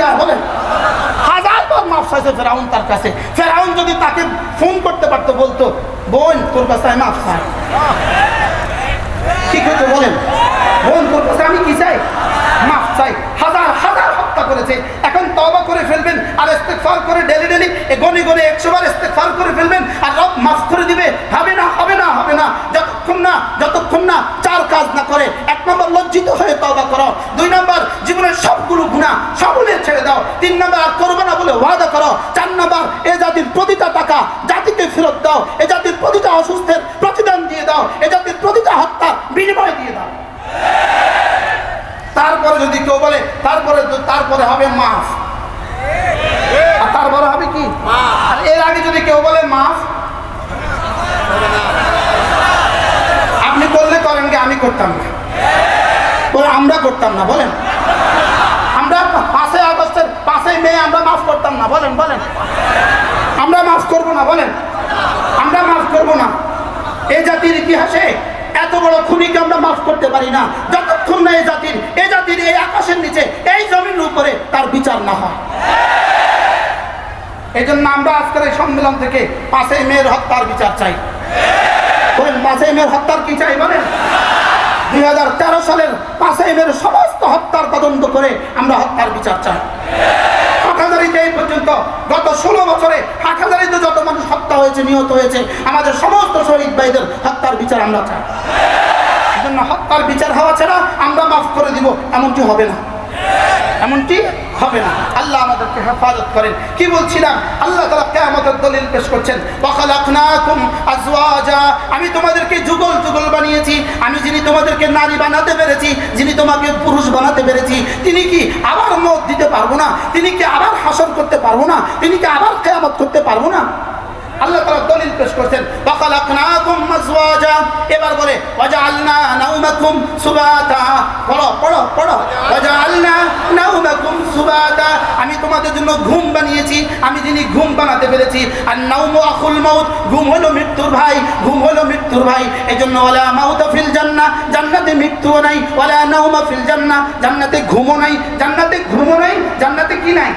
চায় বলেন? হাজারবার মাফ চাইছে ফেরাউন তার কাছে। ফেরাউন যদি তাকে ফোন করতে পারতো, বলতো বোন তোর কাছে আমি মাফ চাই, কি করতো বলেন? বোন তোর কাছে আমি কি চাই? মাফ চাই। হাজার হাজার হত্যা করেছে, এখন তওবা করে ফেলবেন আর ইস্তেগফার করে ডেলি গনে গনে 100 বার ইস্তেগফার করে ফেলবেন আর রব মাফ করে দিবে। হবে না, হবে না, হবে না, যতক্ষণ না 4 কাজ না করে। 1 নম্বর লজ্জিত হয়ে তওবা করো, 2 নম্বর জীবনের সবগুলো গুনাহ সবগুলো ছেড়ে দাও, 3 নম্বর আর করবে না বলে ওয়াদা করো, 4 নম্বর এই জাতির প্রতিটা টাকা জাতিকে ফেরত দাও, এই জাতির প্রতিটা অসুস্থের প্রতিদান দিয়ে দাও, এই জাতির প্রতিটা হত্যার বিনিময় দিয়ে দাও। তারপরে যদি কেউ বলে তারপরে হবে মাফ, আর তারপরে হবে কি? আর এর আগে যদি কেউ বলে মাফ, আপনি করলে করেন কি, আমি করতাম না বলে, আমরা করতাম না বলেন? আমরা 5ই আগস্টের 5ই মে আমরা মাফ করতাম না বলেন? আমরা মাফ করবো না বলেন? আমরা মাফ করবো না। এই জাতির ইতিহাসে এত বড় খুনিকে আমরা মাফ করতে পারি না যতক্ষণ না এই জাতির এই আকাশের নিচে এই জমির উপরে তার বিচার না হয়। এই জন্য আমরা আজকের এই সম্মেলন থেকে 5ই মের হত্যার বিচার চাই। বলেন 5ই মের হত্যার কি চাই বলেন? 2013 সালের 5ই মের সমস্ত হত্যার তদন্ত করে আমরা হত্যার বিচার চাই। হাটহাজারীতে এই পর্যন্ত গত 16 বছরে হাটহাজারীতে যত মানুষ হত্যা হয়েছে, নিহত হয়েছে, আমাদের সমস্ত শহীদ ভাইদের হত্যার বিচার আমরা চাই। এজন্য হত্যার বিচার হওয়া ছাড়া আমরা মাফ করে দিব এমনটি হবে না, এমনটি হবে না। আল্লাহ আমাদেরকে হেফাজত করেন। কি বলছিলাম? আল্লাহ তাআলা কিয়ামতের দলিল পেশ করছেন, ওয়া খালাকনাকুম আজওয়াজা, আমি তোমাদেরকে যুগল যুগল বানিয়েছি। আমি যিনি তোমাদেরকে নারী বানাতে পেরেছি, যিনি তোমাকে পুরুষ বানাতে পেরেছি, তিনি কি আবার মওত দিতে পারবো না? তিনি কি আবার হাসর করতে পারবো না? তিনি কি আবার কিয়ামত করতে পারবো না? আল্লাহ তাআলা দলিল পেশ করছেন, ওয়া খালাকনাকুম আজওয়াজা। এবার বলে ওয়াজআলনা নাওমাকুম সুবাতা, পড়ো ওয়াজআলনা নাওমাকুম সুবাতা, আমি তোমাদের জন্য ঘুম বানিয়েছি। আমি যিনি ঘুম বানাতে পেরেছি। আর নাওমু আখুল মাউত, ঘুম হলো মৃত্যুর ভাই, ঘুম হলো মৃত্যুর ভাই। এজন্য ওয়ালা মাউতা ফিল জান্নাহ, জান্নাতে মৃত্যুও নাই, ওয়ালা নাওমা ফিল জান্নাহ, জান্নাতে ঘুমও নাই, জান্নাতে কি নাই?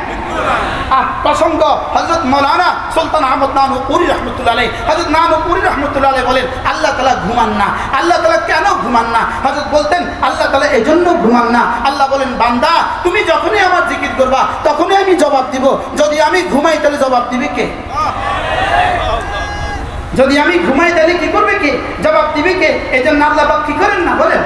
প্রসঙ্গ হযরত মাওলানা সুলতান আহমদ নানুপুরি রহমতুল্লাহ আলাইহি, হযরত নানুপুরি রহমতুল্লাহ আলাইহি বলেন আল্লাহ তাআলা ঘুমান না। আল্লাহ তাআলা কেন ঘুমান না? হযরত বলতেন আল্লাহ তাআলা এজন্য ঘুমান না। আল্লাহ বলেন বান্দা তুমি যখনই আমার জিকির করবা তখনই আমি জবাব দিব। যদি আমি ঘুমাই তাহলে জবাব দিবে কে? যদি আমি ঘুমাই তাহলে কি করবে কে? জবাব দিবে কে? এজন্য আল্লাহ পাক কি করেন না বলেন?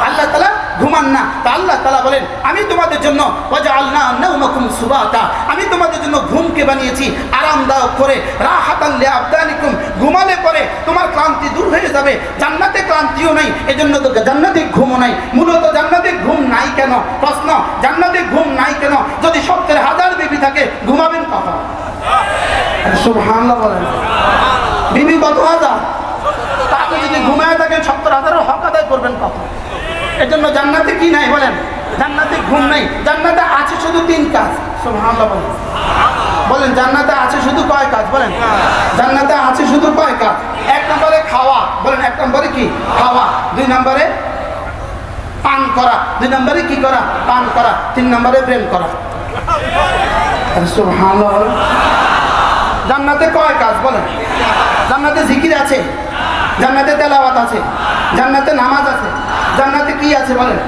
আল্লাহ তাআলা ঘুমান না। তা আল্লাহ তাআলা বলেন আমি তোমাদের জন্য ওয়াজআলনা নাওমাকুম সুবাতা, আমি তোমাদের জন্য ঘুমকে বানিয়েছি আরামদায়ক করে, রাহাতান লিআবদানিকুম, ঘুমালে পরে তোমার ক্লান্তি দূর হয়ে যাবে। জান্নাতে ক্লান্তিও নাই, এজন্য তো জান্নাতে ঘুমও নাই। মূলত জান্নাতে ঘুম নাই কেন? প্রশ্ন, জান্নাতে ঘুম নাই কেন? যদি 70,000 বিবি থাকে ঘুমাবেন কখন? সুবহানাল্লাহ বলেন। বিবি কত হাজার? তাকে যদি ঘুমায় থাকেন 70,000 হক আদায় করবেন কখন? এজন্য জান্নাতে কি নাই বলেন? জান্নাতে ঘুম নাই। জান্নাতে আছে শুধু 3 কাজ। সুবহানাল্লাহ বলেন। বলেন জান্নাতে আছে শুধু কয় কাজ বলেন? জান্নাতে আছে শুধু কয় কাজ? 1 নম্বরে খাওয়া, বলেন 1 নম্বরে কি? খাওয়া। 2 নম্বরে পান করা। 2 নম্বরে কি করা? পান করা। 3 নম্বরে প্রেম করা। সুবহানাল্লাহ। জান্নাতে কয় কাজ বলেন? জান্নাতে জিকির আছে, জান্নাতে তেলাওয়াত আছে, জান্নাতে নামাজ আছে, জান্নাতে কি আছে বলেন?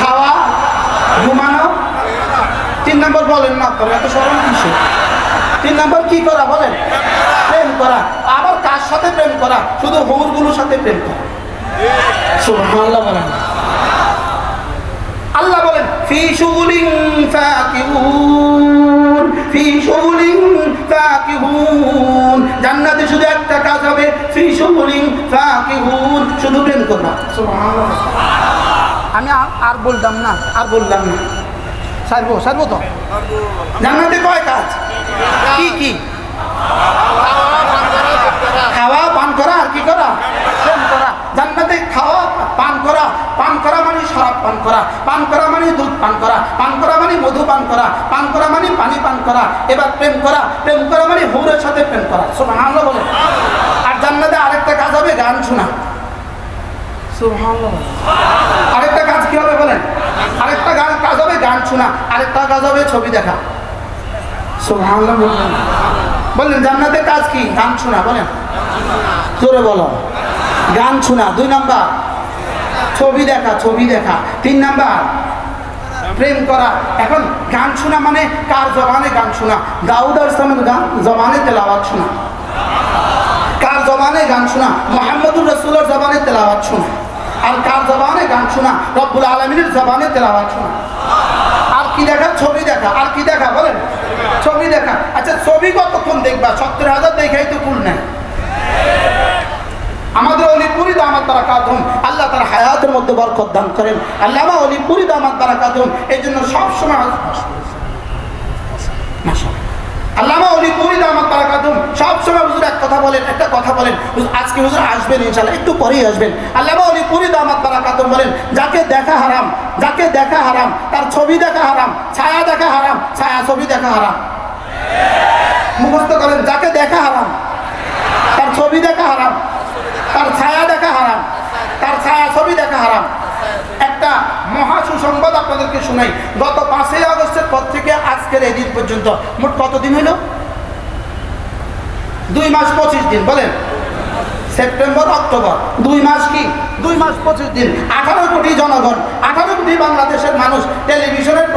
খাওয়া, ঘুমানো। 3 নম্বর বলেন না তো, এত সরল কিসে? 3 নম্বর কি করা বলেন? প্রেম করা। আবার কার সাথে প্রেম করা? শুধু হুরগুলোর সাথে প্রেম করা। সুবহানাল্লাহ বলেন। আল্লাহ বলেন ফি শুগুলিন ফাকিহুন, ফি শুগুলিন ফাকিহুন, জান্নাতে শুধু একটা কাজ হবে, ফি শুগুলিন ফাকিহুন, শুধু প্রেম করবা। সুবহানাল্লাহ। আমি আর বললাম না। সারবো তো। জান্নাতে কয় কাজ? কি কি? খাওয়া, পান করা, আর কি করা? প্রেম করা। জান্নাতে খাওয়া, পান করা। পান করা মানে শরাব পান করা, পান করা মানে দুধ পান করা, পান করা মানে মধু পান করা, পান করা মানে পানি পান করা। এবার প্রেম করা, প্রেম করা মানে হুরের সাথে প্রেম করা। সুবহানাল্লাহ বলে। আর জান্নাতে আরেকটা কাজ হবে গান শোনা। সুবহানাল্লাহ। আরেকটা কাজ কি হবে বলেন? আরেকটা কাজ হবে গান শোনা, আরেকটা কাজ হবে ছবি দেখা। সুবহানাল্লাহ বললেন। জান্নাতের কাজ কি? গান শোনা। বলেন জোরে বলো। গান শোনা 2 নাম্বার, ছবি দেখা 3 নাম্বার প্রেম করা। এখন গান শোনা মানে কার জবানে গান শোনা? দাউদ আলাইহিস সালামের গান জবানে তেলাওয়াত শোনা। কার জবানে গান শোনা? মুহাম্মদুর রাসূলের জবানে তেলাওয়াত শোনা। আর কার জবানে গান শোনা? রব্বুল আলামিনের জবানে তেলাওয়াত শোনা। আর কি দেখা? ছবি দেখা। আর কি দেখা? বলেন ছবি দেখা। আচ্ছা ছবি কতক্ষণ দেখবা? 70,000 দেখাই তো কুল নাই। আমাদের অলিপুরি দামাত বারাকাতুহুম, আল্লাহ তার হায়াতের মধ্যে বরকত দান করেন। আল্লামা অলিপুরি দামাত বারাকাতুহুম এই জন্য সবসময় আল্লামা অলিপুরি দামাত বারাকাতুহুম সবসময় হুজুর একটা কথা বলেন। আজকে হুজুর আসবেন ইনশাআল্লাহ, একটু পরেই আসবেন। আল্লামা অলিপুরি দামাত বারাকাতুহুম বলেন, যাকে দেখা হারাম তার ছবি দেখা হারাম, ছায়া দেখা হারাম, ছায়া ছবি দেখা হারাম। মুখস্থ করেন, যাকে দেখা হারাম তার ছবি দেখা হারাম, তার ছায়া দেখা হারাম, তার ছায়া ছবি দেখা হারাম। একটা মহা সুসংবাদ আপনাদেরকে শোনাই। গত 5ই আগস্টের পর থেকে আজকের এই দিন পর্যন্ত মোট কতদিন হইল? 2 মাস 25 দিন। বলেন সেপ্টেম্বর অক্টোবর 2 মাস কি? 2 মাস 25 দিন। 18 কোটি জনগণ, 18 কোটি বাংলাদেশের মানুষ টেলিভিশনের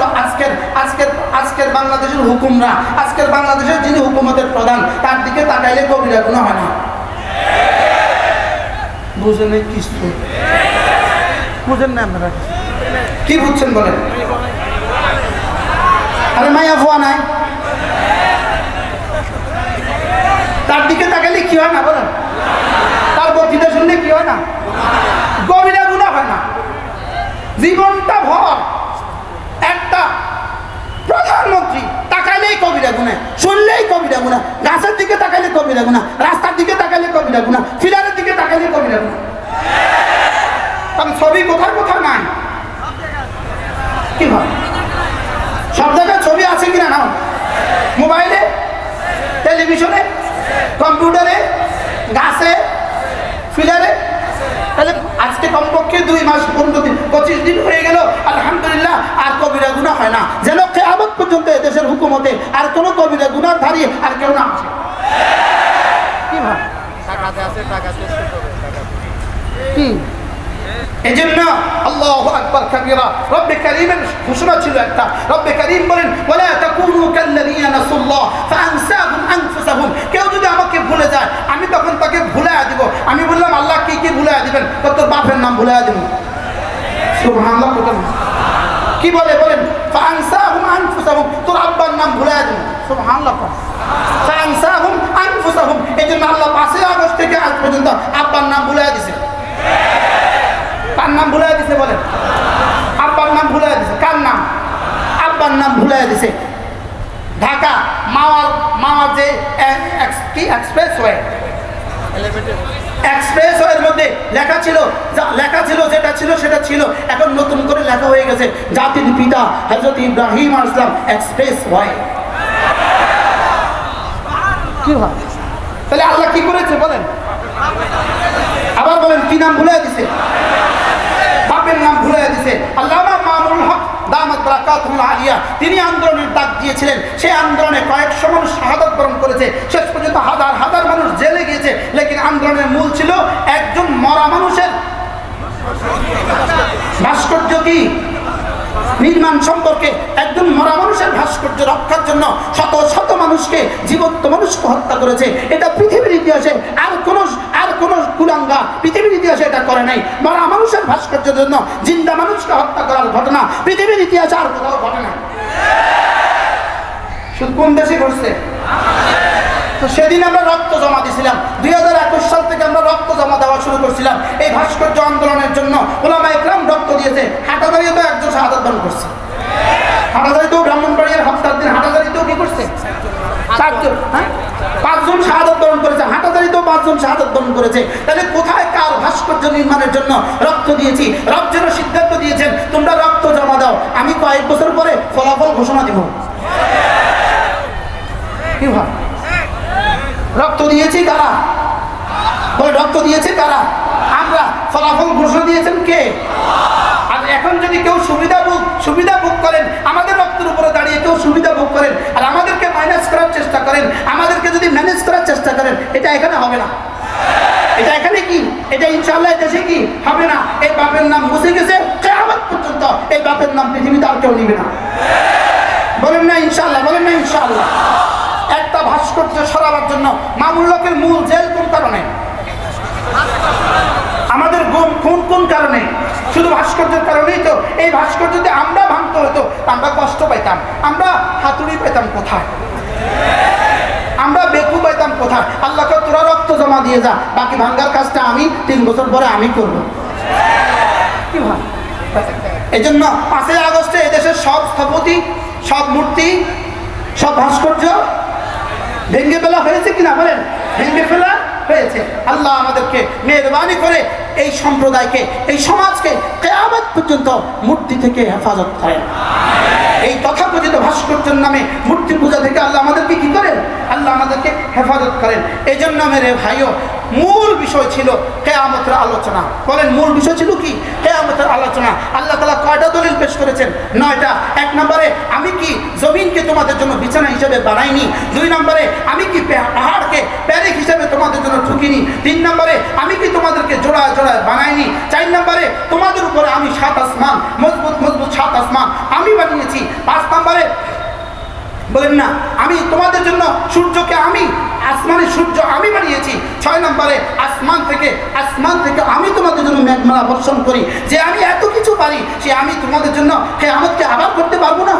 আজকের বাংলাদেশের হুকুমরা, আজকের বাংলাদেশের যিনি হুকুমতের প্রধান, তার দিকে তাকাইলে কবিরা গুনাহ হয় না। বুঝেন নাই কিছু? বুঝেন না আপনারা? কি বুঝছেন বলেন? আরে মাইয়া ফোয়া নাই, তার দিকে তাকাইলে কি হয় না? বলেন তার বক্তৃতা শুনলে কি হয় না? কবিরা গুনাহ হয় না। জীবনটা ভর একটা প্রধানমন্ত্রী তাকাইলেই কবিরা গুনাহ, শুনলেই কবিরা গুনাহ, গাছের দিকে তাকাইলে কবিরা গুনাহ, রাস্তার দিকে তাকাইলে কবিরা গুনাহ, ফিলারের দিকে তাকাইলে কবিরা গুনাহ। কারণ ছবি কোথায় নাই? কি হয়? সব জায়গায় ছবি আছে কিনা? না। মোবাইলে, টেলিভিশনে, কম্পিউটারে, গাছে, ফিলারে। তাহলে আজকে কমপক্ষে 2 মাস 15 দিন 25 দিন হয়ে গেল, আলহামদুলিল্লাহ আর কবিরা গুনাহ হয় না। যেন কিয়ামত পর্যন্ত এদেশের হুকুমতে আর কোনো কবিরা গুনাহ ধারী আর কেউ না আছে। কি ভাই? কি এজন্য আল্লাহু আকবার কাবীরা। রব্বে কারীমের ঘোষণা ছিল একটা। রব্বে কারীম বলেন, ওয়ালা তাকুনু কাল্লাযীনা নাসুল্লাহ ফাআনসাহুম আনফুসাহুম। কেউ যদি আমাকে ভুলে যায় আমি তখন তাকে ভুলাইয়া দিব। আমি বললাম আল্লাহ কি ভুলাইয়া দিবেন? তোর বাপের নাম ভুলাইয়া দিব। সুবহানাল্লাহ। কি বলেন ফাআনসাহুম আনফুসাহুম, তোর আব্বার নাম ভুলাইয়া দিব। সুবহানাল্লাহ। ফাআনসাহুম আনফুসাহুম, এজন্য আল্লাহ 5 আগস্ট থেকে আজ পর্যন্ত আব্বার নাম ভুলাইয়া দিয়েছে। কার নাম ভুলাইয়া দিছে? বলেন আব্বার নাম ভুলাইয়া দিছে। কার নাম? আব্বার নাম ভুলাইয়া দিছে। ঢাকা মাওয়ার যে কি এক্সপ্রেসওয়ের মধ্যে লেখা ছিল যেটা ছিল সেটা ছিল, এখন নতুন করে লেখা হয়ে গেছে জাতির পিতা হযরত ইব্রাহিম আলাইহিস সালাম এক্সপ্রেসওয়ে। কি হয়? তাহলে আল্লাহ কি করেছে বলেন? আবার বলেন কি নাম ভুলাইয়া দিছে? বাপের নাম ভুলাইয়া দিছে। আল্লামা মামুনুল হক দামাত বারাকাতুহুল আলিয়া তিনি আন্দোলনের ডাক দিয়েছিলেন। সেই আন্দোলনে কয়েকশো মানুষ শাহাদাত বরণ করেছে। শেষ পর্যন্ত হাজার মানুষ জেলে গিয়েছে। লেকিন আন্দোলনের মূল ছিল একজন মরা মানুষের ভাস্কর্য কি নির্মাণ সম্পর্কে। একজন মরা মানুষের ভাস্কর্য রক্ষার জন্য শত মানুষকে, জীবন্ত মানুষকে হত্যা করেছে। এটা পৃথিবীর ইতিহাসে আর কোন কুলাঙ্গা পৃথিবীর ইতিহাসে এটা করে নাই। মরা মানুষের ভাস্কর্যের জন্য জিন্দা মানুষকে হত্যা করার ঘটনা পৃথিবীর ইতিহাসে আর কোথাও ঘটে না। শুধু কোন দেশে ঘটছে? তো সেদিন আমরা রক্ত জমা দিয়েছিলাম। 2021 সাল থেকে আমরা রক্ত জমা দেওয়া শুরু করছিলাম এই ভাস্কর্য আন্দোলনের জন্য। ওলামা ইকরাম রক্ত দিয়েছে। হাটাজারিতেও একজন শাহাদাত বরণ করছে। হাটাজারিতেও ব্রাহ্মণবাড়িয়ার হত্যার দিন হাটাজারিতেও কি করছে? 5জন শাহাদাত বরণ করেছে। হাটাজারিতেও 5জন শাহাদাত বরণ করেছে। তাহলে কোথায় কার ভাস্কর্য নির্মাণের জন্য রক্ত দিয়েছি? রব যেন সিদ্ধান্ত দিয়েছেন তোমরা রক্ত জমা দাও, আমি কয়েক বছর পরে ফলাফল ঘোষণা দিব। কি ভাই? রক্ত দিয়েছি কারা? বলে রক্ত দিয়েছে কারা? আমরা। ফলাফল ঘোষণা দিয়েছেন কে? আর এখন যদি কেউ সুবিধা ভোগ করেন, আমাদের রক্তের উপরে দাঁড়িয়ে কেউ সুবিধা ভোগ করেন আর আমাদেরকে মাইনাস করার চেষ্টা করেন, আমাদেরকে যদি ম্যানেজ করার চেষ্টা করেন, এটা এখানে হবে না। এটা এখানে কি, এটা ইনশাআল্লাহ দেশে কি হবে না। এই বাপের নাম মুছে গেছে, কিয়ামত পর্যন্ত এই বাপের নাম পৃথিবীতে আর কেউ নিবে না। বলেন না ইনশাআল্লাহ, বলেন না ইনশাআল্লাহ। একটা ভাস্কর্য সরাবার জন্য মামুল লোকের মূল জেল কোন কারণে, আমাদের কোন কারণে? শুধু ভাস্কর্যের কারণেই তো। এই ভাস্কর্য যদি আমরা ভাঙতে হতো আমরা কষ্ট পাইতাম, আমরা হাতুড়ি পেতাম কোথায়, আমরা বেকু পাইতাম কোথায়? আল্লাহকে তোরা রক্ত জমা দিয়ে যা, বাকি ভাঙ্গার কাজটা আমি 3 বছর পরে আমি করব। কি ভাই, এই জন্য 5ই আগস্টে এদেশের সব স্থপতি, সব মূর্তি, সব ভাস্কর্য ভেঙে ফেলা হয়েছে কিনা বলেন? ভেঙে ফেলা হয়েছে। আল্লাহ আমাদেরকে মেহেরবানি করে এই সম্প্রদায়কে, এই সমাজকে কিয়ামত পর্যন্ত মূর্তি থেকে হেফাজত করেন। এই তথাকথিত ভাস্কর্যের নামে মূর্তি পূজা থেকে আল্লাহ আমাদেরকে কি করেন? আল্লাহ আমাদেরকে হেফাজত করেন। এই জন্য মেরে ভাইও, মূল বিষয় ছিল কিয়ামতের আলোচনা। বলেন মূল বিষয় ছিল কি? কিয়ামতের আলোচনা। আল্লাহ তাআলা কয়টা দলিল পেশ করেছেন? 9টা। 1 নম্বরে, আমি কি জমিনকে তোমাদের জন্য বিছানা হিসেবে বানাইনি? 2 নম্বরে, আমি কি পাহাড়কে প্যারেক হিসেবে তোমাদের জন্য ঠুকিনি? 3 নম্বরে, আমি কি তোমাদেরকে জোড়ায় জোড়ায় বানাইনি? 4 নম্বরে, তোমাদের উপরে আমি 7 আসমান, মজবুত 7 আসমান আমি বানিয়েছি। 5 নম্বরে বলেন না, আমি তোমাদের জন্য সূর্যকে, আমি আসমানের সূর্য আমি বানিয়েছি। 6 নম্বরে, আসমান থেকে আমি তোমাদের জন্য মেঘমালা বর্ষণ করি। যে আমি এত কিছু পারি, সে আমি তোমাদের জন্য কিয়ামতকে আবার করতে পারবো না?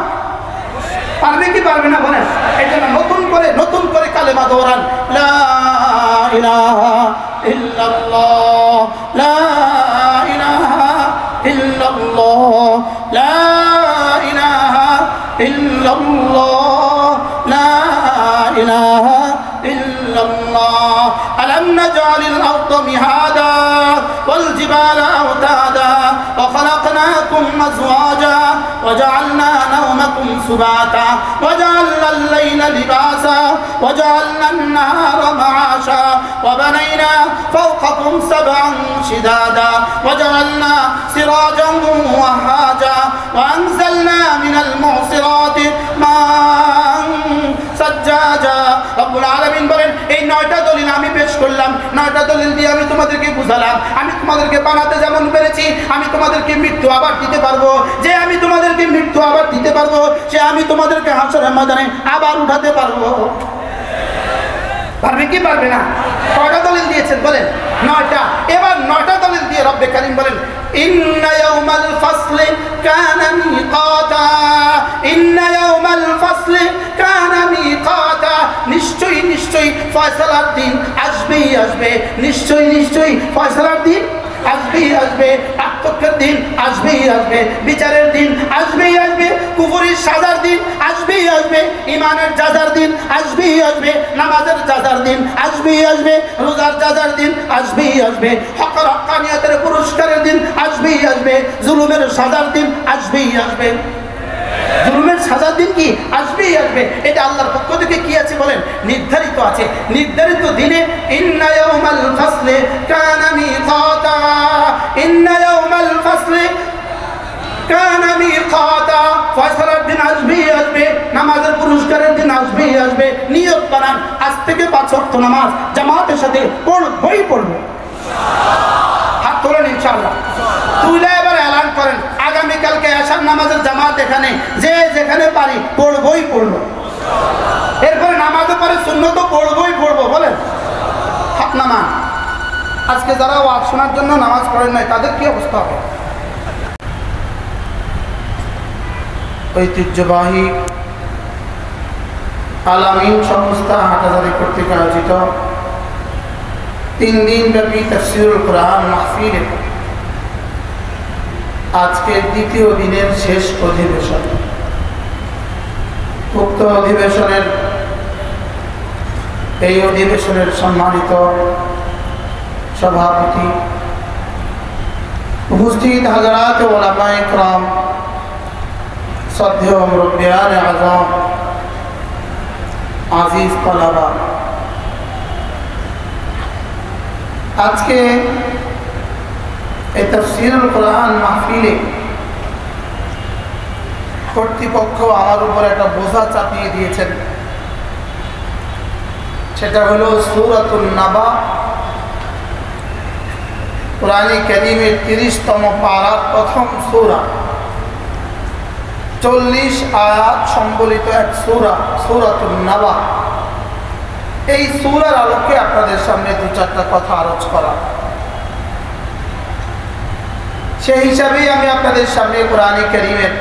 পারবে কি পারবে না বলেন? এই জন্য নতুন করে কালেমা দৌড়ান, লা ইলাহা ইল্লাল্লাহ, লা ইলাহা ইল্লাল্লাহ, লা ইলাহা ইল্লাল্লাহ, লা ইলাহা ইল্লাল্লাহ। আলাম নাজআলিল আরদা মিহাদা ওয়াল জিবালা আওতাদা ওয়া খালাকনাকুম আজওয়াজা ওয়া জাআলনা নাওমাকুম সুবাতা ওয়া জাআলনা আল-লাইলা লিবাসা ওয়া জাআলনা আন-নাহারা মা'আশা ওয়া বানাইনা ফাওকাকুম সাব'আন শিদাদা ওয়া জাআলনা সিরাজান ওয়া হাজা ওয়া আনজালনা মিনাল মু'সিরাতি মা'আন সাজ্জাজা। রব্বুল আলামিন বলেন, এই 9টা দলিল আমি পেশ করলাম। 9টা দলিল দিয়ে আমি তোমাদেরকে বুঝালাম, আমি তোমাদেরকে বানাতে যেমন পেরেছি, আমি তোমাদেরকে মৃত্যু আবার দিতে পারবো। যে আমি তোমাদেরকে মৃত্যু আবার দিতে পারবো, সে আমি তোমাদেরকে হাশরের ময়দানে আবার উঠাতে পারবো। পারবে কি পারবে না? কয়টা দলিল দিয়েছেন বলেন? 9টা। এবার 9টা দলিল দিয়ে রব্বে কারীম বলেন, ইন্না ইয়াউমাল ফাসলি কানা মিকাতা, ইন্না ইয়াউমাল ফাসলি কানা মিকাতা। নিশ্চয়ই ফয়সালার দিন আসবে। নিশ্চয়ই ফয়সালার দিন আসবে। পার্থক্যের দিন আসবে। বিচারের দিন আসবে। কুফরের সাজার দিন আসবে। ইমানের যাজার দিন আসবে। নামাজের যাজার দিন আসবে। রোজার যাজার দিন আসবে। হকের হক্কানিয়াতের পুরস্কারের দিন আসবে। জুলুমের সাজার দিন আসবে। জুলুমের সাজার দিন কি আসবে। এটা আল্লাহর পক্ষ থেকে কি আছে বলেন? নির্ধারিত আছে। নির্ধারিত দিনে ইন্না ইয়াউমাল ফাসলি কানা মিকাতা, ইন্না ইয়াউমাল ফাসলি কানা মিকাতা। ফয়সালার দিন আসবে। নামাজের পুরস্কারের দিন আসবে। নিয়ত বানান, আজ থেকে 5 ওয়াক্ত নামাজ জামাতের সাথে পড়বো। হাত তোলেন ইনশাআল্লাহ। তুলে এবার এলান করেন, আগামীকালকে আশার নামাজের জামাত এখানে, যে যেখানে পারি পড়বো। এরপরে নামাজের পরে সুন্নত পড়বই বলেন। হাত নামান। আজকে যারা ওয়াজ শোনার জন্য নামাজ পড়েন নাই, তাদের কি অবস্থা হবে? ঐতিহ্যবাহী আল-আমিন সংস্থা হাটহাজারী কর্তৃক আয়োজিত 3 দিন ব্যাপী তাফসীরুল কোরআন মাহফিলে আজকে 2য় দিনের শেষ অধিবেশন। উক্ত অধিবেশনের সম্মানিত সভাপতি, উপস্থিত হাজরাত ওলামায়ে কেরাম, শ্রদ্ধেয় মুরব্বিয়ানে আযম, আজিজ তালাবা, আজকে এই তাফসীরুল কোরআন মাহফিলে কর্তৃপক্ষ আমার উপর একটা বোঝা চাপিয়ে দিয়েছেন, সেটা হলো সূরাতুন নাবা, কোরআনে কারীমের 30তম পারার প্রথম সূরা, 40 আয়াত সম্বলিত এক সূরা, সূরাতুন নাবা। এই সূরার আলোকে আপনাদের সামনে দু চারটা কথা আলোচ করা। সেই হিসাবেই আমি আপনাদের সামনে কোরআনে কারীমের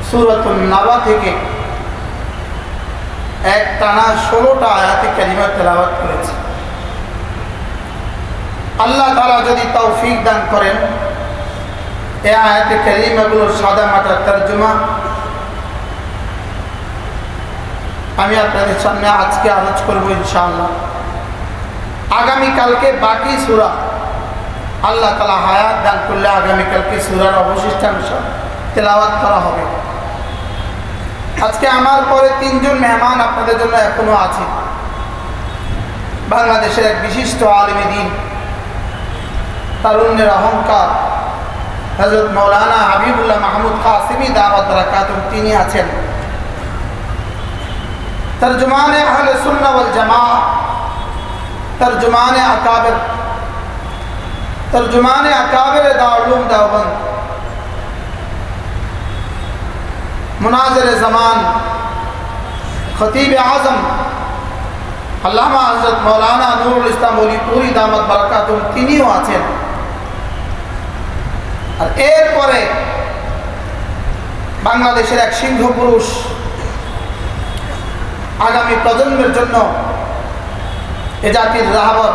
সূরাতুন নাবা থেকে এক টানা 16টা আয়াতে কারিমা তেলাওয়াত করেছি। আল্লাহ তাআলা যদি তৌফিক দান করেন, এই আয়াতে কারিমাগুলোর সাদা মাটা তরজমা আমি আপনাদের সামনে আজকে আলোচ করব ইনশাআল্লাহ। আগামীকালকে বাকি সূরা আল্লাহ তাআলা হায়াত দান করলে আগামীকালকে সূরার অবশিষ্টাংশ তেলাওয়াত করা হবে। আজকে আমার পরে 3 জন মেহমান আপনাদের জন্য এখনো আছে। বাংলাদেশের এক বিশিষ্ট আলেমে দ্বীন, তারুণ্যের অহংকার, হযরত মাওলানা হাবিবুল্লাহ মাহমুদ কাসেমি দাওয়াত বারাকাতুহু, তিনি আছেন। তরজমানে আহলে সুন্নাহ ওয়াল জামাআহ, তরজমানে আকাবির দারুল উলুম দেওবন্দ, মুনাজির জামান, খতিব আজম আল্লামা হযরত মাওলানা নুরুল ইসলাম ওলিপুরি দামাত বারাকাতুহু, তিনিও আছেন। আর এরপরে বাংলাদেশের এক সিংহ পুরুষ, আগামী প্রজন্মের জন্য এ জাতির রাহবর,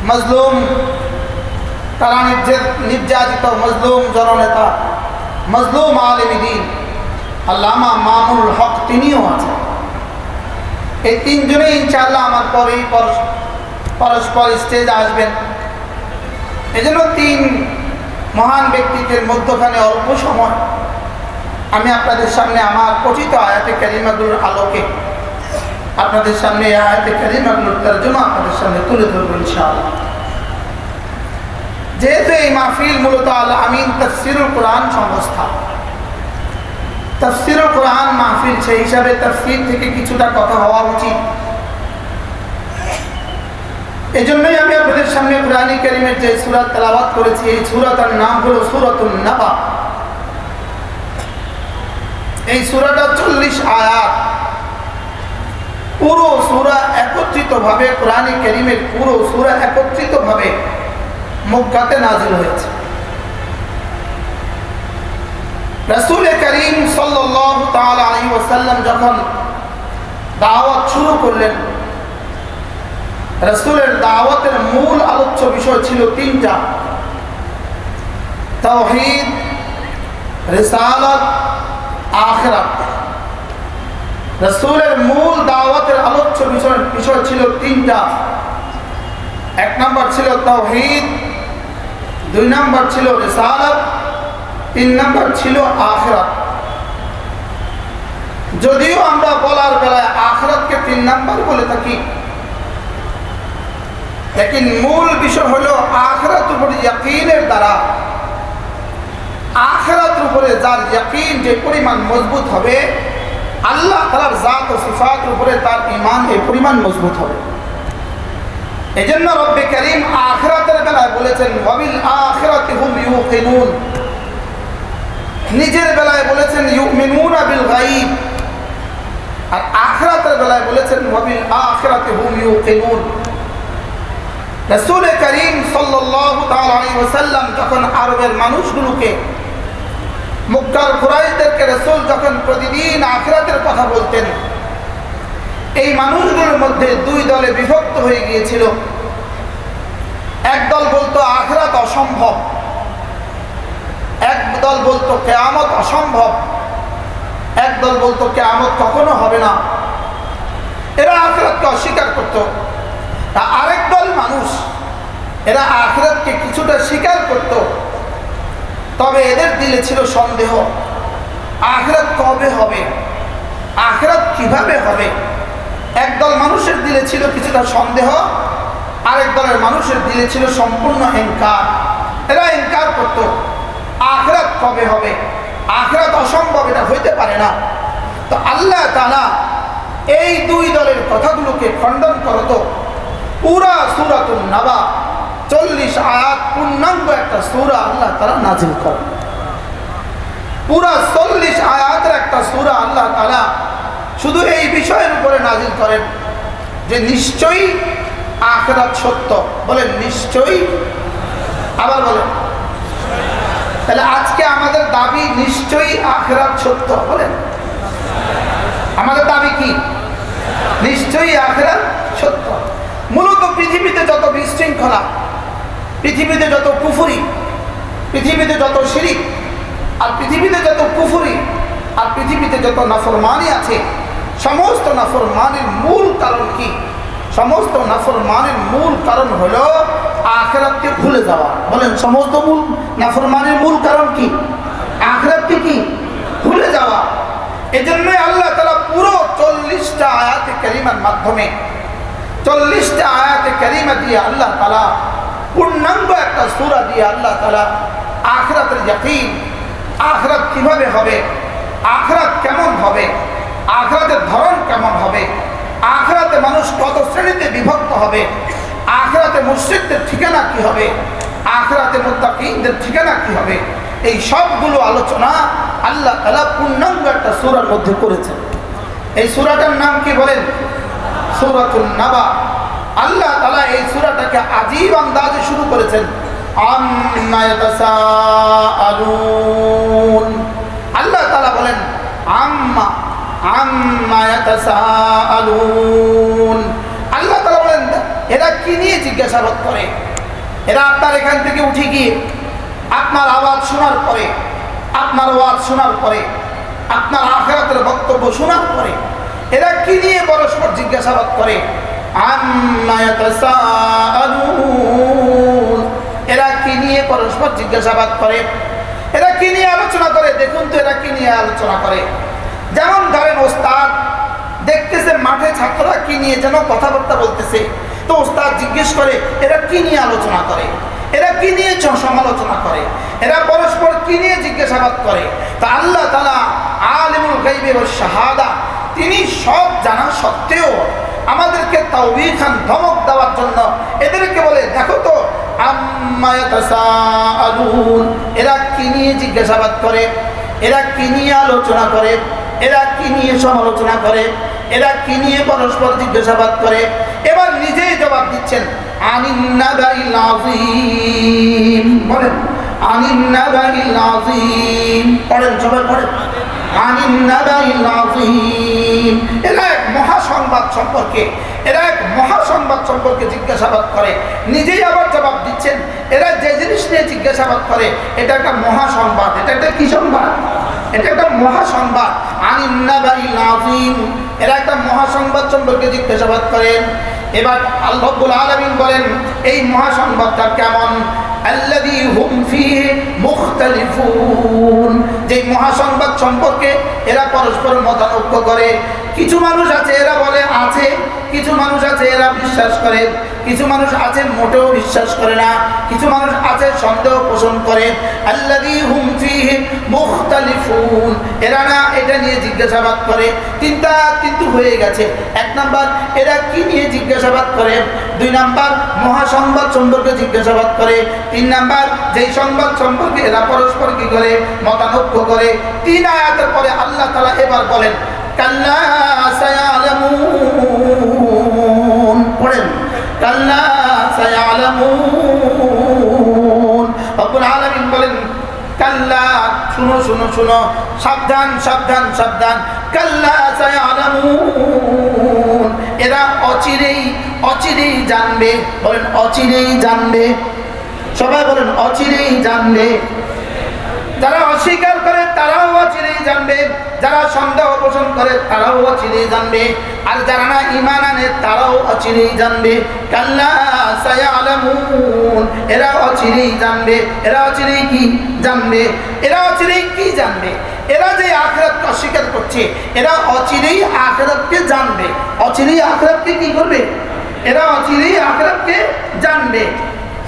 মজলুম, কারা নির্যাতিত মজলুম জননেতা, মজলুম আলেমে দ্বীন আল্লামা মামুনুল হক, তিনিও আছেন। এই 3 জনেই ইনশাআল্লাহ আমার পরেই পরস্পর স্টেজে আসবেন। এজন্য 3 মহান ব্যক্তিত্বের মধ্যখানে অল্প সময় আমি আপনাদের সামনে আমার পঠিত আয়াতে কারিমাগুলোর আলোকে আপনাদের সামনে এই আয়াতে কারিমাগুলোর তরজমা আপনাদের সামনে তুলে ধরব ইনশাআল্লাহ। যেহেতু এই মাহফিল মূলত আল আমিন তাফসীরুল কোরআন সংস্থা, তাফসীরুল কোরআন মাহফিল, সেই হিসাবে তাফসীর থেকে কিছুটা কথা হওয়া উচিত। এজন্যই আমি আপনাদের সামনে কোরআনে কারীমের যে সূরা তেলাওয়াত করেছি, এই সূরাটার নাম হলো সূরাতুন নাবা। এই সূরাটা 40 আয়াত, পুরো সূরা একত্রিতভাবে, কোরআনে কারীমের পুরো সূরা একত্রিতভাবে মক্কাতে নাযিল হয়েছে। রাসূল করিম সাল্লাল্লাহু তাআলা আলাইহি ওয়াসাল্লাম যখন দাওয়াত শুরু করলেন, রাসূলের দাওয়াতের মূল আলোচ্য বিষয় ছিল 3টা: তাওহীদ, রিসালাত, আখিরাত। রাসূলের মূল দাওয়াতের আলোচ্য বিষয় ছিল 3টা। 1 নম্বর ছিল তাওহীদ, 2 নম্বর ছিল রিসালাত, 3 নম্বর ছিল আখিরাত। যদিও আমরা বলার বেলায় আখিরাতকে 3 নম্বর বলে থাকি, লেকিন মূল বিষয় হলো আখিরাতের উপর ইয়াকিনের দ্বারা, আখিরাতের উপরে যার ইয়াকিন যে পরিমাণ মজবুত হবে, আল্লাহ তাআলার জাত ও সিফাতের উপরে তার ঈমান এই পরিমাণ মজবুত হবে। এজন্য রব্বে কারীম আখিরাতের বেলায় বলেছেন ওয়াবিল আখিরাতি হুম ইউকিনুন, নিজের বেলায় বলেছেন ইউমিনুনা বিল গায়ব, আর আখিরাতের বেলায় বলেছেন ওয়াবিল আখিরাতি হুম ইউকিনুন। রাসূল করিম সাল্লাল্লাহু তাআলা আলাইহি ওয়াসাল্লাম যখন আরবের মানুষগুলোকে, মক্কার কুরাইশদেরকে রাসূল যখন প্রতিদিন আখিরাতের কথা বলতেন, এই মানুষগুলোর মধ্যে 2 দলে বিভক্ত হয়ে গিয়েছিল। এক দল বলতো আখিরাত অসম্ভব, এক দল বলতো কিয়ামত অসম্ভব, এক দল বলতো কিয়ামত কখনো হবে না। এরা আখিরাতকে অস্বীকার করত। আরেক দল মানুষ, এরা আখিরাতকে কিছুটা স্বীকার করত, তবে এদের দিলে ছিল সন্দেহ, আখিরাত কবে হবে, আখিরাত কিভাবে হবে। একদল মানুষের দিলে ছিল কিছুটা সন্দেহ, আরেক দলের মানুষের দিলে ছিল সম্পূর্ণ ইনকার। এরা ইনকার করত। আখিরাত কবে হবে, আখিরাত অসম্ভব, এটা হইতে পারে না। তো আল্লাহ তাআলা এই দুই দলের কথাগুলোকে খণ্ডন করত পুরা সূরাতুন নাবা 40 আয়াত পূর্ণাঙ্গ একটা সূরা আল্লাহ তাআলা নাযিল করেন। পুরা 40 আয়াতের একটা সূরা আল্লাহ তাআলা শুধু এই বিষয়ের উপরে নাযিল করেন যে নিশ্চয়ই আখিরাত সত্য। বলেন নিশ্চয়ই, আবার বলেন। তাহলে আজকে আমাদের দাবি নিশ্চয়ই আখিরাত সত্য। বলেন আমাদের দাবি কি? নিশ্চয়ই আখিরাত সত্য। মূলত পৃথিবীতে যত বিশৃঙ্খলা, পৃথিবীতে যত কুফরি, পৃথিবীতে যত শিরিক, আর পৃথিবীতে যত কুফরি, আর পৃথিবীতে যত নাফরমানি আছে, সমস্ত নাফরমানির মূল কারণ কি? সমস্ত নাফরমানির মূল কারণ হলো আখিরাতকে ভুলে যাওয়া। বলেন সমস্ত মূল নাফরমানির মূল কারণ কি? আখিরাতকে কি ভুলে যাওয়া। এজন্যই আল্লাহ তাআলা পুরো 40টা আয়াতে কারিমার মাধ্যমে, 40টা আয়াতে কারিমা দিয়ে আল্লাহ তাআলা পূর্ণাঙ্গ একটা সূরা দিয়ে আল্লাহ তাআলা আখিরাতের ইয়াকিন, আখিরাত কিভাবে হবে, আখিরাত কেমন হবে, আখিরাতের ধরন কেমন হবে, আখিরাতে মানুষ কত শ্রেণীতে বিভক্ত হবে, আখিরাতে মুশরিকদের ঠিকানা কি হবে, আখিরাতে মুত্তাকিনদের ঠিকানা কি হবে, এই সবগুলো আলোচনা আল্লাহ তাআলা পূর্ণাঙ্গ একটা সূরার মধ্যে করেছেন। এই সূরাটার নাম কি বলেন? সূরাতুন নাবা। আল্লাহ তাআলা এই সূরাটাকে আজীব আন্দাজে শুরু করেছেন। আম্মা ইয়াতাসাআলুন। আল্লাহ তাআলা বলেন আম্মা ইয়াতাসাআলুন। আল্লাহ তাআলা বলেন এরা কি নিয়ে জিজ্ঞাসাবাদ করে? এরা আপনার এখান থেকে উঠে গিয়ে আপনার আওয়াজ শোনার পরে, আপনার ওয়াজ শোনার পরে, আপনার আখিরাতের বক্তব্য শোনার পরে এরা কি নিয়ে পরস্পর জিজ্ঞাসাবাদ করে? আম্মা ইয়াতাসাআলুন। এরা কি নিয়ে পরস্পর জিজ্ঞাসাবাদ করে? এরা কি নিয়ে আলোচনা করে? দেখুন তো এরা কি নিয়ে আলোচনা করে। যেমন ধরেন ওস্তাদ দেখতেছে মাঠে ছাত্ররা কি নিয়ে যেন কথাবার্তা বলতেছে, তো ওস্তাদ জিজ্ঞেস করে এরা কি নিয়ে আলোচনা করে, এরা কি নিয়ে সমালোচনা করে, এরা পরস্পর কি নিয়ে জিজ্ঞাসাবাদ করে। তা আল্লাহ তাআলা আলিমুল গায়বি ওয়াশ শাহাদা, তিনি সব জানা সত্ত্বেও আমাদেরকে তাওবীখান ধমক দেওয়ার জন্য এদেরকে বলে দেখো তো আম্মা ইয়াতাসাআলুন। এরা কি নিয়ে জিজ্ঞাসাবাদ করে, এরা কি নিয়ে আলোচনা করে, এরা কি নিয়ে সমালোচনা করে, এরা কি নিয়ে পরস্পর জিজ্ঞাসাবাদ করে। এবার নিজেই জবাব দিচ্ছেন আনিন নাবাইল আযীম। বলেন আনিন নাবাইল আযীম। পড়েন সবাই পড়েন আনিন নাবাইল আযীম। এরা এক মহাসংবাদ সম্পর্কে, এরা এক মহাসংবাদ সম্পর্কে জিজ্ঞাসাবাদ করে, নিজেই আবার জবাব দিচ্ছেন এরা যে জিনিস নিয়ে জিজ্ঞাসাবাদ করে এটা একটা মহাসংবাদ। এটা একটা কি সংবাদ? এটা একটা মহাসংবাদ। আনিন নাবাইল আযীম। এরা একটা মহাসংবাদ সম্পর্কে জিজ্ঞাসাবাদ করেন। এবার আল্লাহ রাব্বুল আলামিন বলেন এই মহাসংবাদটা কেমন? আল্লাযী হুম ফীহি মুখতালিফুন। যে মহাসংবাদ সম্পর্কে এরা পরস্পর মতানৈক্য করে। কিছু মানুষ আছে এরা বলে আছে, কিছু মানুষ আছে এরা বিশ্বাস করে, কিছু মানুষ আছে মোটেও বিশ্বাস করে না, কিছু মানুষ আছে সন্দেহ পোষণ করে। আল্লাযী হুম ফীহি মুখতালিফুন। এরা না এটা নিয়ে জিজ্ঞাসাবাদ করে। তিনটা কিন্তু হয়ে গেছে। এক নাম্বার এরা কি নিয়ে জিজ্ঞাসাবাদ করে, দুই নাম্বার মহাসংবাদ সম্পর্কে জিজ্ঞাসাবাদ করে, তিন নাম্বার যেই সংবাদ সম্পর্কে এরা পরস্পর কি করে মতানৈক্য করে। তিন আয়াতের পরে আল্লাহ তাআলা এবার বলেন কাল্লা সায়ালামুন। পড়েন কাল্লা সায়ালামুন। রব্বুল আলামিন বলেন কাল্লা, শুনো শুনো শুনো, সাবধান সাবধান সাবধান। কাল্লা সায়ালামুন। এরা অচিরেই অচিরেই জানবে। বলেন অচিরেই জানবে। সবাই বলেন অচিরেই জানবে। যারা অস্বীকার করে তারাও অচিরেই জানবে, যারা সন্দেহ পোষণ করে তারাও অচিরেই জানবে, আর যারা না ঈমান আনে তারাও অচিরেই জানবে। কাল্লা সায়ালামুন। এরা অচিরেই জানবে। এরা অচিরেই কি জানবে? এরা অচিরেই কি জানবে? এরা যে আখিরাতকে অস্বীকার করছে এরা অচিরেই আখিরাতকে জানবে। অচিরেই আখিরাতকে কি করবে? এরা অচিরেই আখিরাতকে জানবে।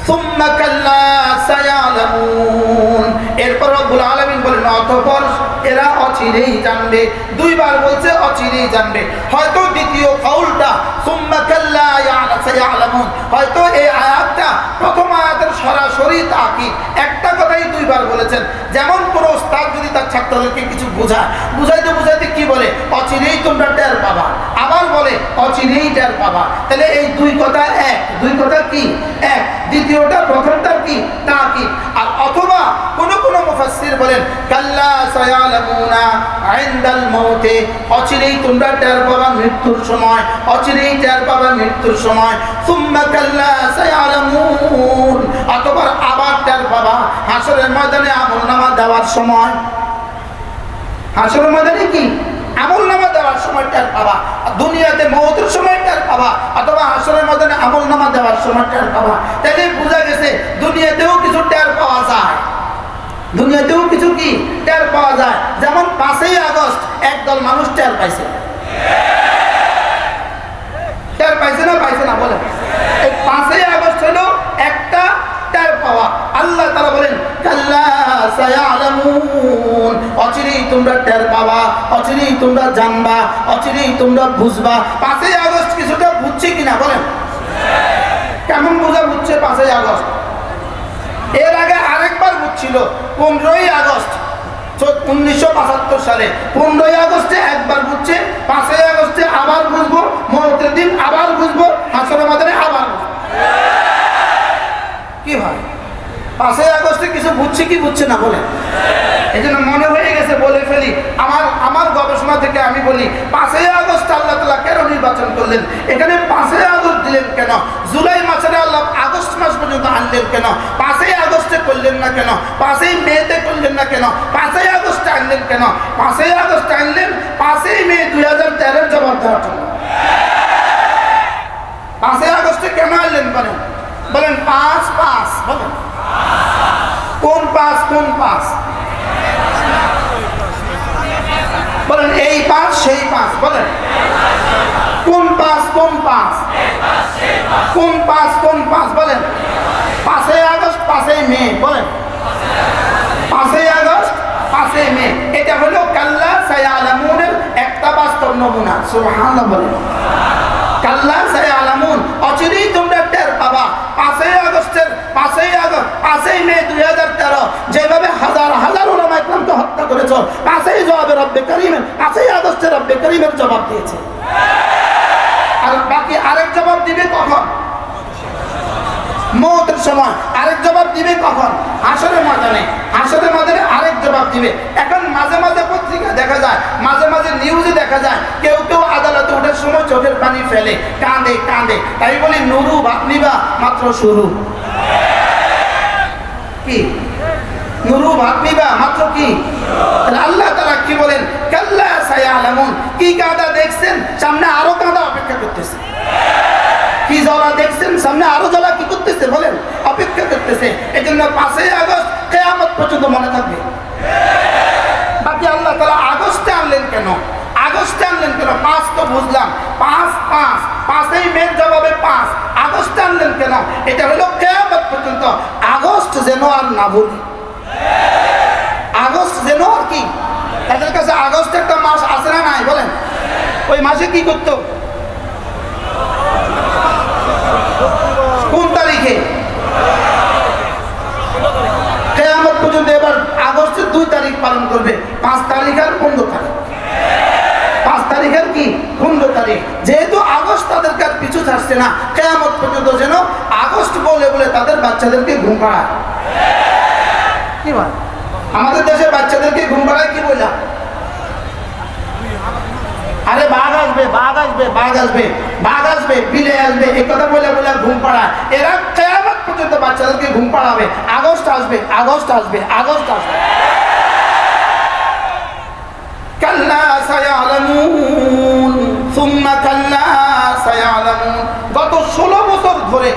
সুম্মা কাল্লা সায়ালামুন। এরপর রব্বুল আলামিন বলেন অতঃপর এরা অচিরেই জানবে। দুইবার বলছে অচিরেই জানবে। হয়তো দ্বিতীয় কাউলটা সুম্মা কাল্লা সায়ালামুন, হয়তো এই আয়াতটা প্রথম আয়াতের সরাসরি তাকিদ, একটা কথাই দুইবার বলেছেন। যেমন কোন ওস্তাদ যদি তার ছাত্রদেরকে কিছু বুঝাইতে বুঝাইতে কি বলে, অচিরেই তোমরা টের পাবা, আবার বলে অচিরেই টের পাবা। তাহলে এই দুই কথা এক, দুই কথা কি এক, দ্বিতীয়টা প্রথমটা কি তাকিদ। আর অথবা কোন কোন মুফাসসির বলেন কাল্লা সায়ালামুনা ইনদাল মাউতে, অচিরেই তোমরা টের পাবা মৃত্যুর সময়, অচিরেই টের পাবা মৃত্যুর সময়। সুম্মা কাল্লা সায়ালামুন, অতঃপর আবার টের পাবা হাসরের ময়দানে আমলনামা দেওয়ার সময়। হাসরের ময়দানে কি আমলনামা দেওয়ার সময় টের পাবা, দুনিয়াতে মওতের সময় টের পাবা, অথবা হাসরের ময়দানে আমলনামা দেওয়ার সময় টের পাবা। তাহলে বোঝা গেছে দুনিয়াতেও কিছু টের পাওয়া যায়, দুনিয়াতেও কিছু কি টের পাওয়া যায়। যেমন 5ই আগস্ট একদল মানুষ টের পাইছে, টের পাইছে না পাইছে না বলেন? এই 5ই আগস্ট হলো একটা টের পাওয়া। আল্লাহ তাআলা বলেন কাল্লা সায়ালামুন, অচিরেই তোমরা টের পাবা, অচিরেই তোমরা জানবা, অচিরেই তোমরা বুঝবা। 5ই আগস্ট কিছুটা বুঝছে কিনা বলেন? কেমন বোঝা বুঝছে 5ই আগস্ট? এর আগে আরেকবার বুঝছিল 15ই আগস্ট 1975 সালে। 15ই আগস্টে একবার বুঝছে, 5ই আগস্টে আবার বুঝবো, মওতের দিন আবার বুঝবো, হাসরের ময়দানে আবার বুঝবো। কি হয় 5ই আগস্টে কিছু বুঝছে কি বুঝছে না বলেন? এই জন্য মনে হয়ে গেছে বলে ফেলি। আমার গবেষণা থেকে আমি বলি 5ই আগস্ট আল্লাহ তাআলা কেন নির্বাচন করলেন? এখানে 5ই আগস্ট দিলেন কেন? জুলাই মাসে আল্লাহ আগস্ট মাস পর্যন্ত আনলেন কেন? 5ই আগস্টে করলেন না কেন? 5ই মেতে করলেন না কেন? 5ই আগস্টে আনলেন কেন? 5ই আগস্ট আনলেন 5ই মে 2013 জবাব দেওয়ার জন্য। 5ই আগস্টে কেন আনলেন বলেন? বলেন 5 বলেন। কোন 5 কোন 5 বলেন? এই 5 সেই 5 বলেন। কোন 5 কোন 5 কোন 5 কোন 5 বলেন? 5ই আগস্ট 5ই মে বলেন। 5ই আগস্ট 5ই মে, এটা হলো কাল্লা সায়ালামুনের একটা বাস্তব নমুনা। সুবহানাল্লাহ বলেন। কাল্লা সায়ালামুন, অচিরেই তোমরা টের পাবা। 5ই আগস্টের 5ই মে 2013 যেভাবে হাজার হাজার উলামা ইকরামকে হত্যা করেছো, 5ই জবাবে রব্বে কারীমের 5ই আগস্টে রব্বে কারীমের জবাব দিয়েছে। আর বাকি আরেক জবাব দিবে কখন? মওতের সময়। আরেক জবাব দিবে কখন? হাসরের ময়দানে। হাসরের ময়দানে আরেক জবাব দিবে। এখন মাঝে মাঝে পত্রিকা দেখা যায়, মাঝে মাঝে নিউজে দেখা যায় কেউ কেউ আদালতে ওঠার সময় চোখের পানি ফেলে, কাঁদে কাঁদে। তাই বলি নুরু ভাত নিবা মাত্র শুরু। কি নুরু ভাত নিবা মাত্র কি? আল্লাহ তাআলা কি বলেন? কাল্লা সায়ালামুন, কি কাঁদা দেখছেন, সামনে আরো কাঁদা অপেক্ষা করতেছে। কি জ্বালা দেখছেন, সামনে আরো জ্বালা কি করতেছে বলেন? অপেক্ষা করতেছে। এই জন্য 5ই আগস্ট কিয়ামত পর্যন্ত মনে থাকবে। বাকি আল্লাহ তাআলা আগস্টে আনলেন কেন? আগস্টে আনলেন কেন? 5 তো বুঝলাম, 5ই মে জবাবে 5, আগস্টে আনলেন কেন? এটা হলো কিয়ামত পর্যন্ত। আগস্ট যেন আর না বলি, আগস্ট যেন আর কি, তাদের কাছে আগস্ট একটা মাস আছে না নাই বলেন? ওই মাসে কি করতো? কোন তারিখে? কিয়ামত পর্যন্ত এবার আগস্টের 2 তারিখ পালন করবে। 5 তারিখ আর 15 তারিখ। 5 তারিখের কি 15 তারিখ। যেহেতু আগস্ট তাদের কাছে পিছু ছাড়ছে না, কিয়ামত পর্যন্ত যেন আগস্ট বলে বলে তাদের বাচ্চাদেরকে ঘুম পাড়ায়। কি বল? আমাদের দেশে বাচ্চাদেরকে ঘুম পাড়ায় কি বললাম? আরে বাঘ আসবে, বাঘ আসবে, বাঘ আসবে, বাঘ আসবে, বিলে আসবে, এই কথা বলে বলে ঘুম পাড়ায়। এরা কিয়ামত পর্যন্ত বাচ্চাদেরকে ঘুম পাড়াবে। আগস্ট আসবে, আগস্ট আসবে, আগস্ট আসবে। কাল্লা সায়ালামুন, সুম্মা কাল্লা সায়ালামুন। গত 16 বছর ধরে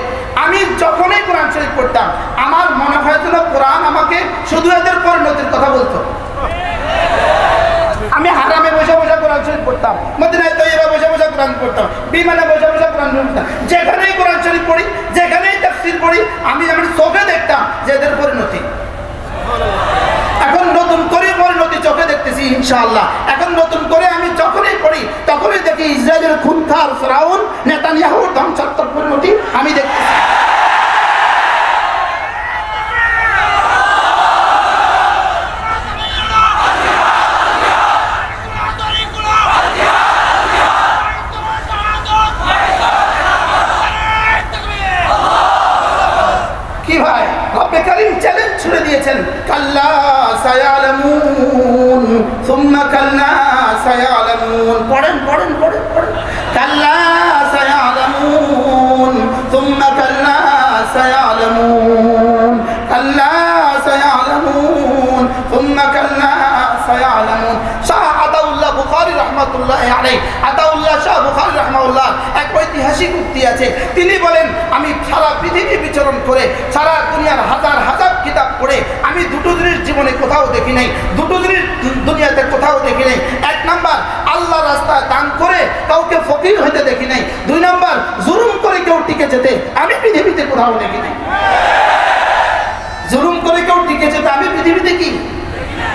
আমি যখনই কোরআন শরীফ পড়তাম, আমার মনে হয়েছিল কোরআন আমাকে শুধু এদের পরিণতির কথা বলতো। আমি হারামে বসে বসে কোরআন শরীফ পড়তাম, মদিনায় তৈয়বা বসে বসে কোরআন পড়তাম, বিমানে বসে বসে কোরআন পড়তাম। যেখানেই কোরআন শরীফ পড়ি, যেখানেই তাফসীর পড়ি, আমি যেন আমি চোখে দেখতাম যে এদের পরিণতি। এখন নতুন করে পরিণতি চোখে দেখতেছি ইনশাআল্লাহ। এখন নতুন করে আমি যখনই পড়ি তখনই দেখি ইসরায়েলের খুনখার ফিরাউন নেতানিয়াহুর ধ্বংসাত্মক পরিণতি আমি দেখতেছি। কি ভাই, রব্বে কারীম চ্যালেঞ্জ ছুড়ে দিয়েছেন, কাল্লা সায়ালামুন সুম্মা কাল্লা সায়ালামুন। পড়েন পড়েন পড়েন পড়েন, কাল্লা সায়ালামুন সুম্মা কাল্লা সায়ালামুন, কাল্লা সায়ালামুন সুম্মা কাল্লা সায়ালামুন। শাহ আতাউল্লাহ বুখারী রাহমাতুল্লাহি আলাইহি, আতাউল্লাহ শাহ বুখারী রাহমাহুল্লাহ এক ঐতিহাসিক উক্তি আছে। তিনি বলেন, আমি সারা পৃথিবী বিচরণ করে সারা দুনিয়ার হাজার হাজার কিতাব পড়ে আমি দুটো জিনিস জীবনে কোথাও দেখি নাই, দুটো জিনিস দুনিয়াতে কোথাও দেখি নাই। এক নাম্বার, আল্লাহ রাস্তায় দান করে কাউকে ফকির হতে দেখি নাই। দুই নাম্বার, জুলুম করে কেউ টিকে যেতে আমি পৃথিবীতে কোথাও দেখি নাই। জুলুম করে কেউ টিকে যেতে আমি পৃথিবীতে কি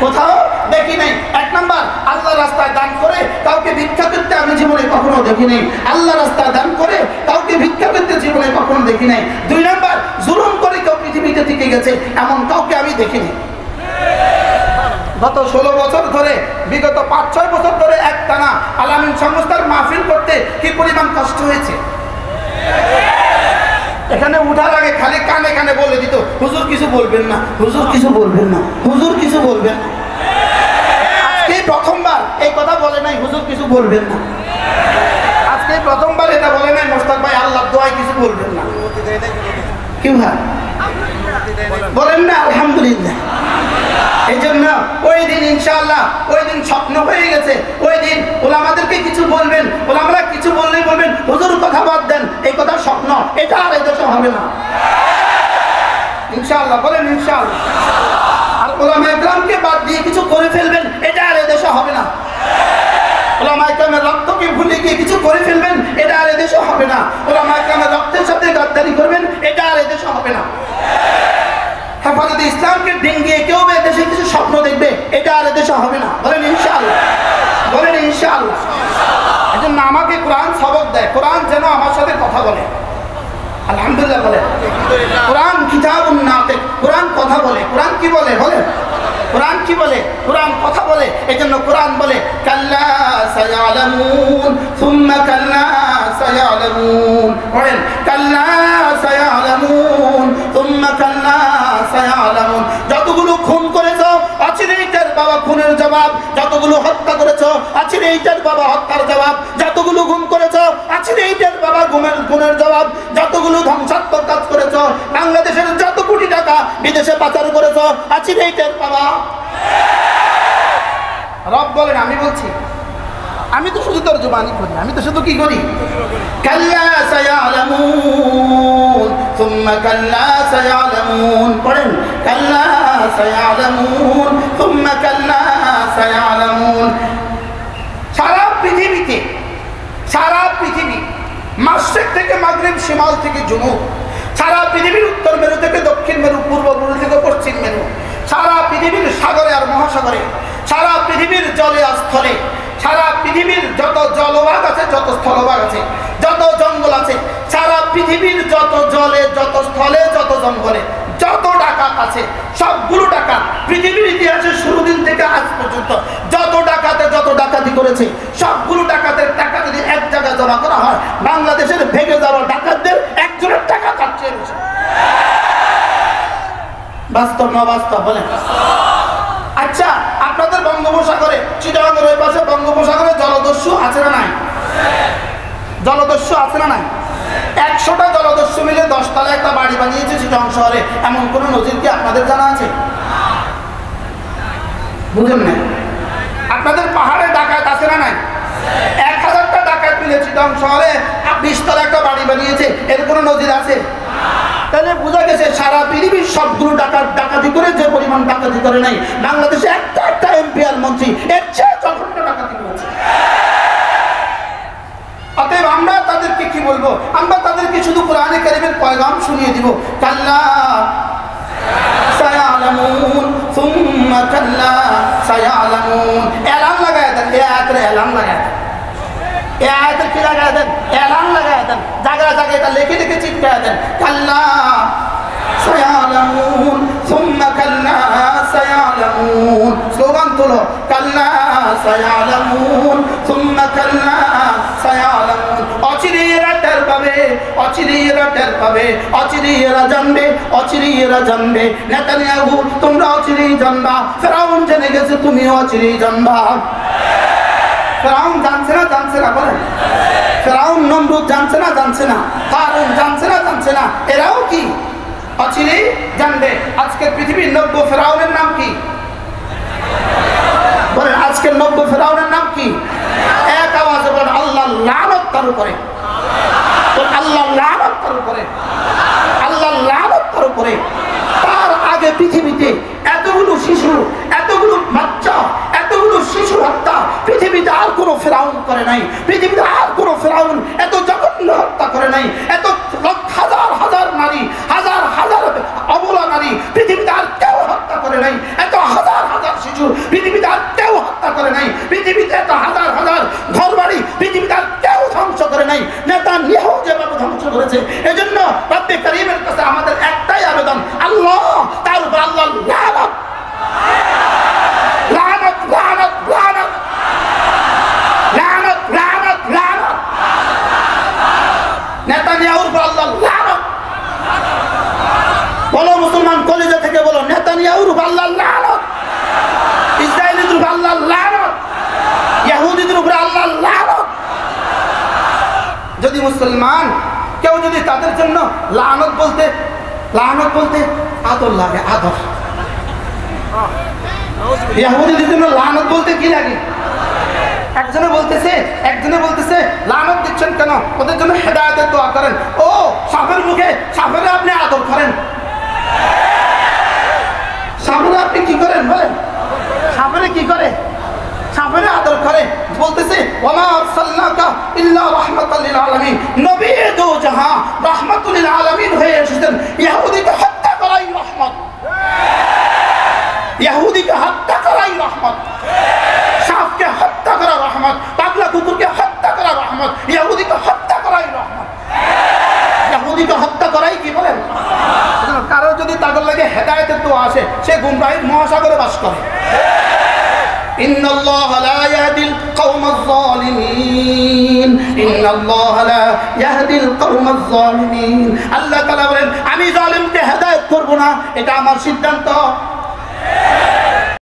কোথাও দেখি নাই। এক নাম্বার, আল্লাহ রাস্তায় দান করে কাউকে ভিক্ষা করতে আমি জীবনে কখনো দেখি নাই। আল্লাহ রাস্তায় দান করে কাউকে ভিক্ষা করতে জীবনে কখনো দেখি নাই। দুই নাম্বার, জুলুম করে কেউ পৃথিবীতে টিকে গেছে এমন কাউকে আমি দেখিনি। গত 16 বছর ধরে, বিগত 5-6 বছর ধরে একটানা আলামিন সংস্থার মাহফিল করতে কি পরিমাণ কষ্ট হয়েছে। এখানে উঠার আগে খালি কানে কানে বলে দিত, হুজুর কিছু বলবেন না, হুজুর কিছু বলবেন না, হুজুর কিছু বলবেন না। আজকে প্রথমবার এই কথা বলে নাই, হুজুর কিছু বলবেন না। আজকে প্রথমবার এটা বলে নাই, মোস্তাক ভাই আল্লাহর দোয়ায় কিছু বলবেন না। কি ভাই বলেন না? আলহামদুলিল্লাহ। এই জন্য ওই দিন ইনশাআল্লাহ, ওই দিন স্বপ্ন হয়ে গেছে। ওই দিন ওলামাদেরকে কিছু বলবেন, ওলামারা কিছু বললেই বলবেন হুজুর কথা বাদ দেন, এই কথা স্বপ্ন, এটা আর এদেশে হবে না ইনশাআল্লাহ। বলেন ইনশাআল্লাহ। আর ওলামা ইকরামকে বাদ দিয়ে কিছু করে ফেলবেন, এটা আর এদেশে হবে না। ওলামা ইকরামের রক্তকে ভুলে গিয়ে কিছু করে ফেলবেন, এটা আর এদেশে হবে না। ওলামা ইকরামের রক্তের সাথে গাদ্দারি করবেন, এটা আর এদেশে হবে না। হেফাজতে ইসলামকে ডিঙ্গিয়ে কেউ দেশে কিছু স্বপ্ন দেখবে, এটা আর দেশে হবে না। বলেন ইনশাআল্লাহ। বলেন ইনশাআল্লাহ। এই জন্য আমাকে কোরআন সবক দেয়, কোরআন যেন আমার সাথে কথা বলে। আলহামদুলিল্লাহ বলে। কোরআন কিতাবুন নাতিক, কোরআন কথা বলে। কোরআন কি বলে? বলে কোরআন কি বলে? কোরআন কথা বলে। এই জন্য কোরআন বলে, কাল্লা সায়ালামুন সুম্মা কাল্লা সায়ালামুন। পড়েন, কাল্লা সায়ালামুন সুম্মা কাল্লা সায়ালামুন। যতগুলো খুন করেছো অচিরেই তার বাবা খুনের জবাব, যতগুলো হত্যা করেছো অচিরেই তার বাবা হত্যার জবাব, যতগুলো গুম করেছো অচিরেই তার বাবা গুমের জবাব, যতগুলো ধ্বংসাত্মক কাজ করেছো, বাংলাদেশের যত কোটি টাকা বিদেশে পাচার করেছো অচিরেই তার বাবা। রব বলেন, আমি বলছি, আমি তো শুধু তরজমানি করি, আমি তো শুধু কি করি? কাল্লা সায়ালামুন সুম্মা কাল্লা সায়ালামুন। পড়েন, কাল্লা সায়ালামুন সুম্মা কাল্লা সায়ালামুন। সারা পৃথিবী মাশরিক থেকে মাগরিব, শিমাল থেকে জুনুব, সারা পৃথিবীর উত্তর মেরু থেকে দক্ষিণ মেরু, পূর্ব মেরু থেকে পশ্চিম মেরু, সারা পৃথিবীর সাগরে আর মহাসাগরে, সারা পৃথিবীর জলে আর স্থলে, সারা পৃথিবীর যত জলভাগ আছে, যত স্থলভাগ আছে, যত জঙ্গল আছে, সারা পৃথিবীর যত জলে, যত স্থলে, যত জঙ্গলে যত ডাকাত আছে, সবগুলো ডাকাত পৃথিবীর ইতিহাসের শুরু দিন থেকে আজ পর্যন্ত যত ডাকাতে যত ডাকাতি করেছে, সবগুলো ডাকাতের টাকা যদি এক জায়গায় জমা করা হয়, বাংলাদেশের ভেঙে যাওয়া ডাকাতদের একজনের টাকা কাটছে। বাস্তব না বাস্তব? বলেন। আচ্ছা, আপনাদের বঙ্গোপসাগরে, চিটাগাঙ্গের ওই পাশে বঙ্গোপসাগরে জলদস্যু আছে না নাই? জলদস্যু আছে না নাই? 100টা জলদস্যু মিলে 10 তলা একটা বাড়ি বানিয়েছে চিটাগাং শহরে, এমন কোন নজির কি আপনাদের জানা আছে? বুঝেন না? আপনাদের পাহাড়ে ডাকাত আছে না নাই? 1000টা ডাকাত মিলে চিটাগাং শহরে 20 তলা একটা বাড়ি বানিয়েছে, এর কোনো নজির আছে? তাহলে বোঝা গেছে সারা পৃথিবীর সবগুলো ডাকাতি করে যে পরিমাণ ডাকাতি করে নাই, বাংলাদেশে একটা এমপি আর মন্ত্রী এর চেয়ে জঘন্য ডাকাতি করেছে। অতএব আমরা তাদের তাদেরকে কি বলবো? আমরা তাদেরকে শুধু কোরআনে কারীমের পয়গাম শুনিয়ে দিব। কাল্লা সায়ালামুন সুম্মা কাল্লা সায়ালামুন। এলান লাগায় দেন, এই আয়াতের এলান লাগায় দেন, এই আয়াতের কি লাগায় দেন? এলান লাগায় দেন, জায়গায় জায়গায় এটা লিখে লিখে চিৎকার দেন। কাল্লা সায়ালামুন সুম্মা কাল্লা সায়ালামুন। স্লোগান তোলো, কাল্লা সায়ালামুন সুম্মা কাল্লা সায়ালামুন। অচিরেরা টের পাবে, অচিরেরা টের পাবে, অচিরেরা জানবে, অচিরেরা জানবে। নেতানিয়াহু তোমরা অচিরেই জানবা, ফেরাউন জেনে গেছে তুমিও অচিরেই জানবা। ফেরাউন জানছে না জানছে না বলেন? ফেরাউন নমরুদ জানছে না জানছে না? কারুন জানছে না জানছে না? এরাও কি অচিরেই জানবে। আজকের পৃথিবীর নব্য ফেরাউনের নাম কি বলেন? আজকের নব্য ফেরাউনের নাম কি? এক আওয়াজে বলেন, আল্লাহ লানত তার উপরে, আল্লাহ লানত তার উপরে, আল্লাহ লানত তার উপরে। তার আগে পৃথিবীতে এতগুলো শিশু, এতগুলো বাচ্চা, এতগুলো শিশু হত্যা পৃথিবীতে আর কোনো ফেরাউন করে নাই। পৃথিবীতে আর কোনো ফেরাউন এত জঘন্য হত্যা করে নাই। এত হাজার হাজার নারী, হাজার হাজার অবলা নারী পৃথিবীতে আর কেউ হত্যা করে নাই। এত হাজার হাজার শিশু পৃথিবীতে আর কেউ হত্যা করে নাই। পৃথিবীতে এত হাজার হাজার ঘর বাড়ি পৃথিবীতে আর কেউ ধ্বংস করে নাই। নেতানিয়াহু যেভাবে ধ্বংস করেছে। এজন্য রব্বে কারীমের কাছে আমাদের একটাই আবেদন, আল্লাহ তার উপর আল্লাহ লানত, লানত, লানত, লানত, লানত, লানত, লানত। নেতানিয়াহুর উপর আল্লাহ লানত। বলো মুসলমান, কলিজা থেকে বলো, নেতানিয়াহুর উপর আল্লাহ লানত, ইসরায়েলের উপর আল্লাহ লানত, ইহুদিদের উপর আল্লাহ লানত। যদি মুসলমান কেউ যদি তাদের জন্য লানত বলতে আদর লাগে, আদর। ইহুদিদের জন্য লানত বলতে কি লাগে? একজনে বলতেছে লানত দিচ্ছেন কেন? ওদের জন্য হেদায়েতের দোয়া করেন। ও সাফের মুখে, সাফেরে আপনি আদর করেন, সাফেরে আপনি কি করেন বলেন? সাফেরে কি করে? সাফেরে আদর করে। বলতেছে ওয়া মা আরসালনাকা ইল্লা রাহমাতাল লিল আলামিন। নবী দো জাহান রাহমাতুল লিল আলামিন হয়ে এসেছেন। ইহুদিকে হত্যা করাই রহমত, ইহুদিকে হত্যা করাই রহমত, সাপকে হত্যা করা রহমত, পাগলা কুকুরকে হত্যা করা রহমত, ইহুদিকে হত্যা করাই রহমত। ইহুদিকে হত্যা করাই কি বলেন? কারো যদি তাদের লাগে হেদায়েতের দোয়া আসে, সে গুমরাহির মহাসাগরে বাস করে। ইন্নাল্লাহা লা ইয়াহদিল কওমাজ যালিমিন, ইন্নাল্লাহা লা ইয়াহদিল কওমাজ যালিমিন। আল্লাহ তাআলা বলেন, আমি জালিমকে হেদায়েত করব না, এটা আমার সিদ্ধান্ত।